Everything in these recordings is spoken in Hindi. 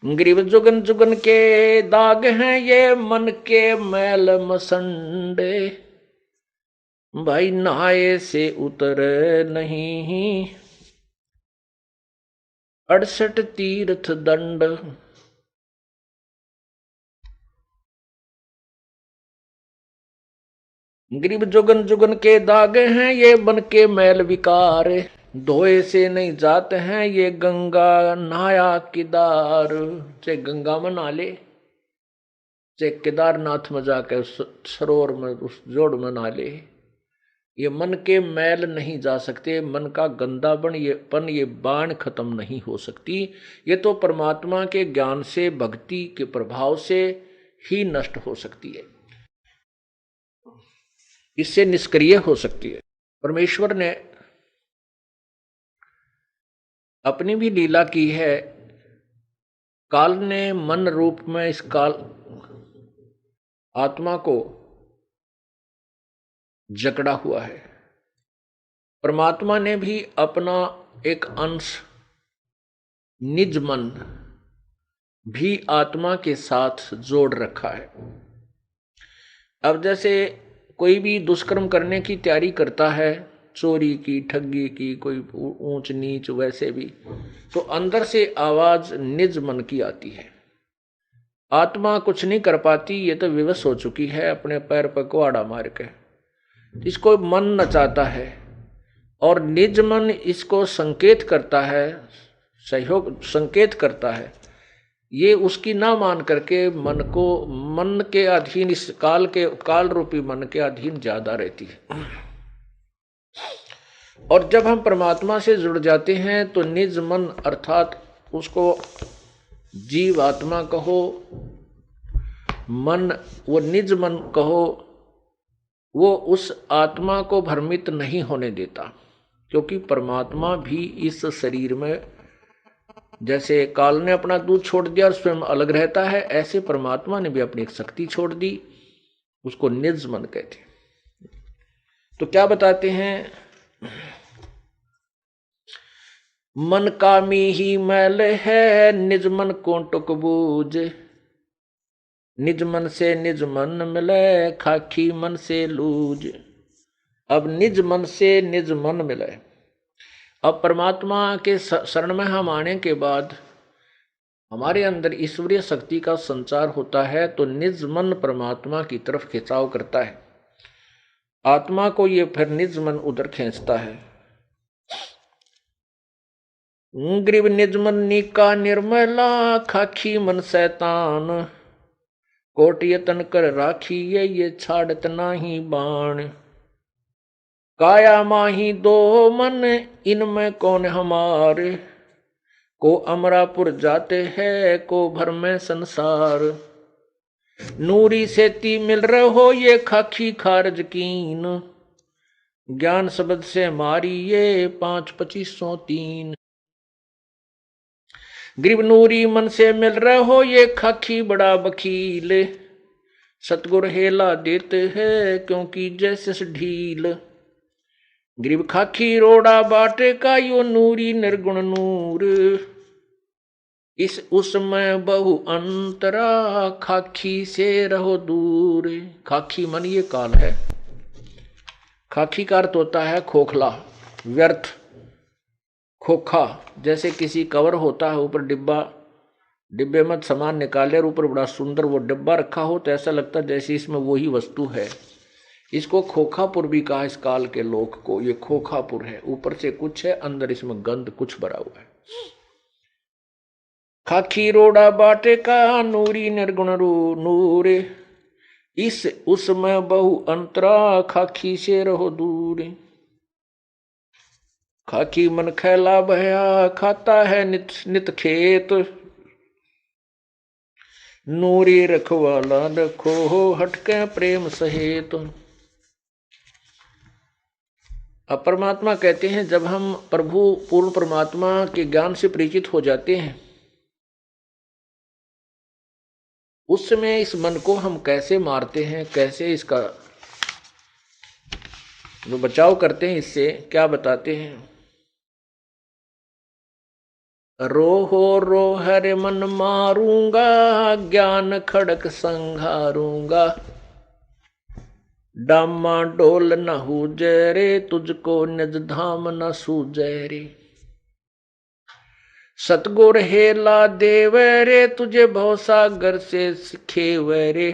ग्रीव जुगन जुगन के दाग हैं ये मन के मैल मसंडे, भाई नहाए से उतर नहीं 68 तीर्थ दंड। ग्रीव जुगन जुगन के दाग हैं ये मन के मैल विकार, धोए से नहीं जाते हैं ये गंगा नहाया केदार। चाहे गंगा में नहा ले, चाहे केदारनाथ में जाकर उस सरोवर में उस जोड़ में नहा ले, ये मन के मैल नहीं जा सकते। मन का गंदापन ये बाण खत्म नहीं हो सकती। ये तो परमात्मा के ज्ञान से भक्ति के प्रभाव से ही नष्ट हो सकती है, इससे निष्क्रिय हो सकती है। परमेश्वर ने अपनी भी लीला की है। काल ने मन रूप में इस काल आत्मा को जकड़ा हुआ है। परमात्मा ने भी अपना एक अंश निज मन भी आत्मा के साथ जोड़ रखा है। अब जैसे कोई भी दुष्कर्म करने की तैयारी करता है, चोरी की, ठगी की, कोई ऊंच नीच, वैसे भी तो अंदर से आवाज निज मन की आती है। आत्मा कुछ नहीं कर पाती, ये तो विवश हो चुकी है अपने पैर पर कुहाड़ा मार के। इसको मन नचाता है और निज मन इसको संकेत करता है, सहयोग संकेत करता है। ये उसकी ना मान करके मन के अधीन, इस काल रूपी मन के अधीन ज्यादा रहती है। और जब हम परमात्मा से जुड़ जाते हैं तो निज मन अर्थात उसको जीव आत्मा कहो, मन, वो निज मन कहो, वो उस आत्मा को भ्रमित नहीं होने देता। क्योंकि परमात्मा भी इस शरीर में, जैसे काल ने अपना दूध छोड़ दिया और स्वयं अलग रहता है, ऐसे परमात्मा ने भी अपनी एक शक्ति छोड़ दी, उसको निज मन कहते। तो क्या बताते हैं, मन कामी ही मैल है निज मन को टुक बूझ, निज मन से निज मन मिले खाकी मन से लूज। अब निज मन से निज मन मिले। अब परमात्मा के शरण में हम आने के बाद हमारे अंदर ईश्वरीय शक्ति का संचार होता है, तो निज मन परमात्मा की तरफ खिंचाव करता है। आत्मा को ये फिर निज मन उधर खींचता है। ग्रीव निज मन नीका निर्मला खाखी मन शैतान, कोट यतन कर राखी ये छाड़त नाही बाण। काया माही दो मन इनमें कौन हमारे, को अमरापुर जाते हैं को भर में संसार। नूरी सेती मिल रहो ये खाखी खारज कीन, ज्ञान शब्द से मारी ये 5-2503। ग्रीव नूरी मन से मिल रहो ये खाखी बड़ा बखील, सतगुर हेला देते हैं क्योंकि जैसे ढील। ग्रीव खाखी रोड़ा बाटे का यो नूरी निर्गुण नूर, इस उसमें बहु अंतरा खाखी से रहो दूर। खाखी मन ये काल है। खाखी का अर्थ होता है खोखला, व्यर्थ, खोखा। जैसे किसी कवर होता है, ऊपर डिब्बे में सामान निकाले और ऊपर बड़ा सुंदर वो डिब्बा रखा हो, तो ऐसा लगता है जैसे इसमें वही वस्तु है। इसको खोखापुर भी कहा इस काल के लोक को। ये खोखापुर है, ऊपर से कुछ है, अंदर इसमें गंध कुछ भरा हुआ है। खाखी रोड़ा बाटे का नूरी निर्गुण नूर, इस उसमें बहु अंतरा खाखी से रहो दूर। खाकी मन खैला भया खाता है नित नित खेत, नूरी रखवाला रखो हटके प्रेम सहेत। अब परमात्मा कहते हैं, जब हम प्रभु पूर्ण परमात्मा के ज्ञान से परिचित हो जाते हैं, उस समय इस मन को हम कैसे मारते हैं, कैसे इसका जो बचाव करते हैं, इससे क्या बताते हैं। रोहो रोहर मन मारूंगा, ज्ञान खड़क संघारूंगा। डामा डोल न हूजे रे, तुझको निज धाम न सूझे रे। सतगुर हेला देव रे, तुझे भवसागर से खेवे रे।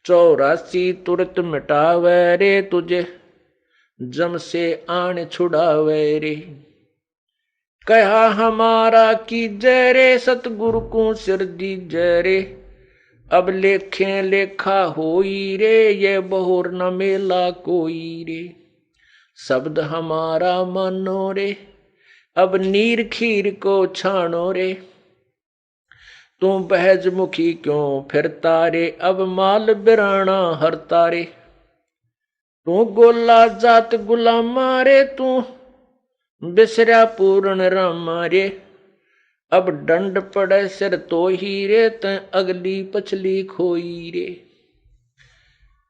84 तुरत मिटावे रे, तुझे जम से आन छुड़ावे रे। कहा हमारा की जय रे, सतगुरु को सिर दी जय रे। अब लेखे लेखा होई रे, ये बहुर न मेला कोई रे। शब्द हमारा मानो रे, अब नीर खीर को छानो रे। तू बहज मुखी क्यों फिरता रे, अब माल बिराना हरता रे। तू गोला जात गुलामा रे, तू बिसरा पूर्ण रामा रे। अब दंड पड़े सिर तो ही रे, त अगली पछली खोई रे।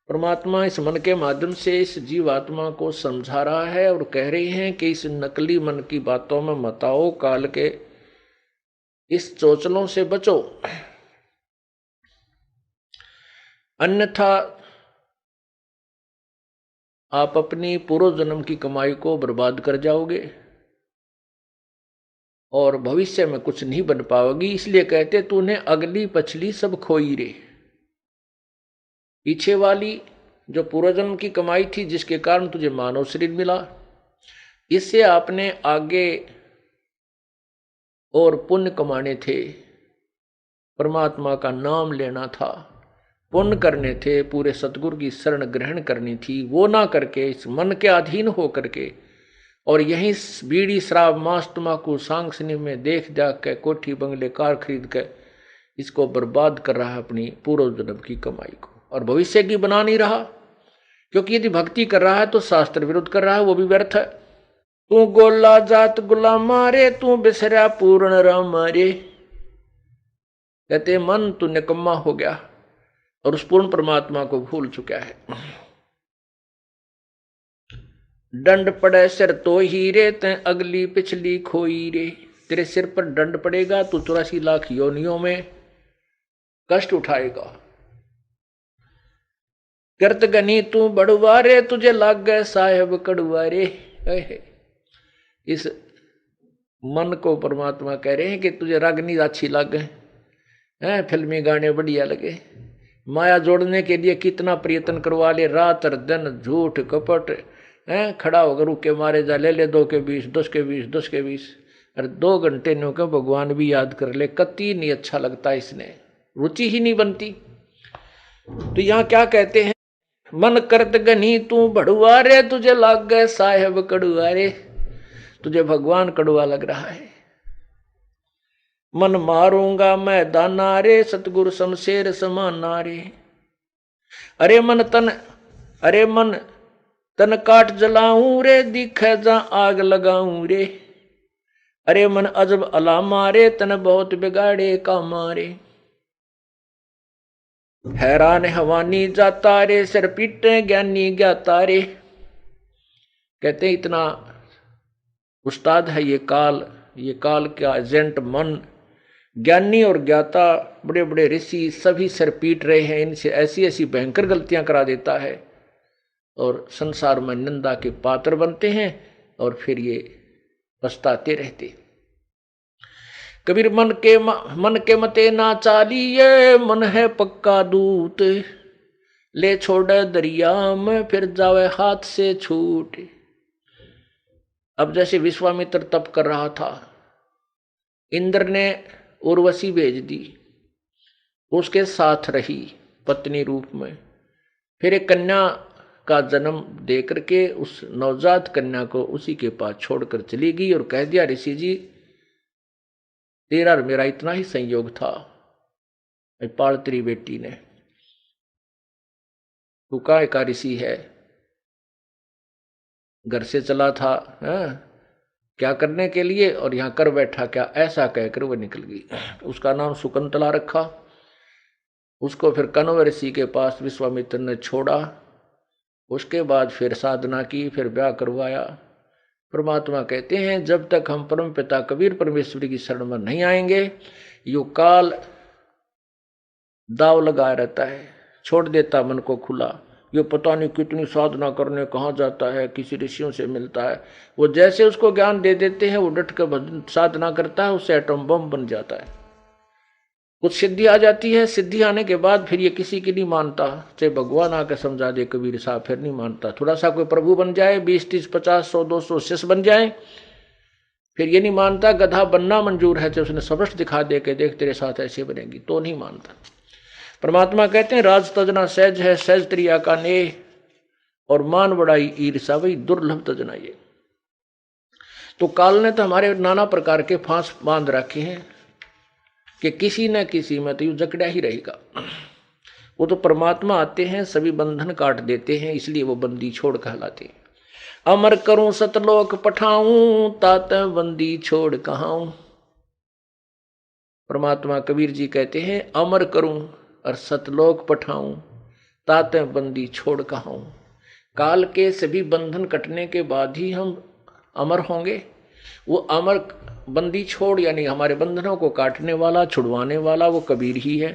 परमात्मा इस मन के माध्यम से इस जीवात्मा को समझा रहा है और कह रही हैं कि इस नकली मन की बातों में मत आओ, काल के इस चोचलों से बचो, अन्यथा आप अपनी पूर्व जन्म की कमाई को बर्बाद कर जाओगे और भविष्य में कुछ नहीं बन पाओगी। इसलिए कहते तूने अगली पछली सब खोई रे। पीछे वाली जो पूर्वजन्म की कमाई थी, जिसके कारण तुझे मानव शरीर मिला, इससे आपने आगे और पुण्य कमाने थे, परमात्मा का नाम लेना था, पुण्य करने थे, पूरे सतगुरु की शरण ग्रहण करनी थी। वो ना करके इस मन के अधीन हो करके और यहीं बीड़ी शराब मांस तम्बाकू सांगसनी में देख दाख के कोठी बंगले कार खरीद के इसको बर्बाद कर रहा है, अपनी पूर्व जन्म की कमाई को, और भविष्य की बना नहीं रहा। क्योंकि यदि भक्ति कर रहा है तो शास्त्र विरुद्ध कर रहा है, वो भी व्यर्थ है। तू गोला जात गुलामा रे, तू बिसरा पूर्ण रामा रे। कहते मन तू निकम्मा हो गया और उस पूर्ण परमात्मा को भूल चुका है। दंड पड़े सिर तो ही रे, ते अगली पिछली खोई रे। तेरे सिर पर दंड पड़ेगा, तू 84 लाख योनियों में कष्ट उठाएगा। करत गनी तू बड़ुआ रे, तुझे लाग गए साहेब कड़ुआ रे। इस मन को परमात्मा कह रहे हैं कि तुझे रागनी अच्छी लगे हैं, फिल्मी गाने बढ़िया लगे, माया जोड़ने के लिए कितना प्रयत्न करवा ले, रात और दिन झूठ कपट है, खड़ा होकर रुके मारे जा, ले 2 के 20, 10 के 20, 10 के 20, अरे 2 घंटे नो के भगवान भी याद कर ले, कति नहीं अच्छा लगता, इसने रुचि ही नहीं बनती। तो यहाँ क्या कहते हैं, मन करत गनी तू बड़ुआ रे, तुझे लाग गए साहेब कड़ुआ रे। तुझे भगवान कड़ुआ लग रहा है। मन मारूंगा मैं दाना रे, सतगुरु शमशेर समाना रे। अरे मन तन काट जलाऊं रे, दिखे जा आग लगाऊं रे। अरे मन अजब अला मारे, तन बहुत बिगाड़े का मारे। हैरान हवानी जाता रे, सिर पीटे ज्ञानी ज्ञाता रे। कहते इतना उस्ताद है ये काल का एजेंट मन। ज्ञानी और ज्ञाता बड़े बड़े ऋषि सभी सिर पीट रहे हैं, इनसे ऐसी ऐसी भयंकर गलतियां करा देता है और संसार में निंदा के पात्र बनते हैं और फिर ये पछताते रहते। कबीर मन के मते ना चालिए, मन है पक्का दूत, ले छोड़े दरिया में फिर जावे हाथ से छूट। अब जैसे विश्वामित्र तप कर रहा था, इंद्र ने उर्वशी भेज दी, उसके साथ रही पत्नी रूप में, फिर एक कन्या का जन्म दे करके उस नवजात कन्या को उसी के पास छोड़कर चली गई और कह दिया, ऋषि जी तेरा और मेरा इतना ही संयोग था, पाल तेरी बेटी ने, तू काय का ऋषि है, घर से चला था क्या करने के लिए और यहां कर बैठा क्या, ऐसा कहकर वह निकल गई। उसका नाम शकुंतला रखा। उसको फिर कण्व ऋषि के पास विश्वामित्र ने छोड़ा, उसके बाद फिर साधना की, फिर ब्याह करवाया, परमात्मा कहते हैं जब तक हम परम पिता कबीर परमेश्वर की शरण में नहीं आएंगे, यो काल दाव लगाया रहता है, छोड़ देता मन को खुला। ये पता नहीं कितनी साधना करने कहाँ जाता है, किसी ऋषियों से मिलता है, वो जैसे उसको ज्ञान दे देते हैं वो डट कर साधना करता है, उससे एटम बम बन जाता है। कुछ सिद्धि आ जाती है, सिद्धि आने के बाद फिर ये किसी की नहीं मानता, चाहे भगवान आकर समझा दे कबीर साहब, फिर नहीं मानता। थोड़ा सा कोई प्रभु बन जाए, 20, 30, 50, 100, 200 शिष्य बन जाए, फिर ये नहीं मानता। गधा बनना मंजूर है, चाहे उसने सबस्ट दिखा दे के देख तेरे साथ ऐसे बनेगी, तो नहीं मानता। परमात्मा कहते हैं राज तजना सहज है, सहज त्रिया का नेह, और मान बड़ाई ईर्षा वही दुर्लभ तजना। ये तो काल ने तो हमारे नाना प्रकार के फांस बांध रखे हैं कि किसी न किसी में तो यू जकड़ा ही रहेगा। वो तो परमात्मा आते हैं, सभी बंधन काट देते हैं, इसलिए वो बंदी छोड़ कहलाते हैं। अमर करूं सतलोक पठाऊं, तात बंदी छोड़ कहाऊं। परमात्मा कबीर जी कहते हैं अमर करूं और सतलोक पठाऊं, तात बंदी छोड़ कहाऊं। काल के सभी बंधन कटने के बाद ही हम अमर होंगे। वो अमर बंदी छोड़ यानी हमारे बंधनों को काटने वाला, छुड़वाने वाला वो कबीर ही है।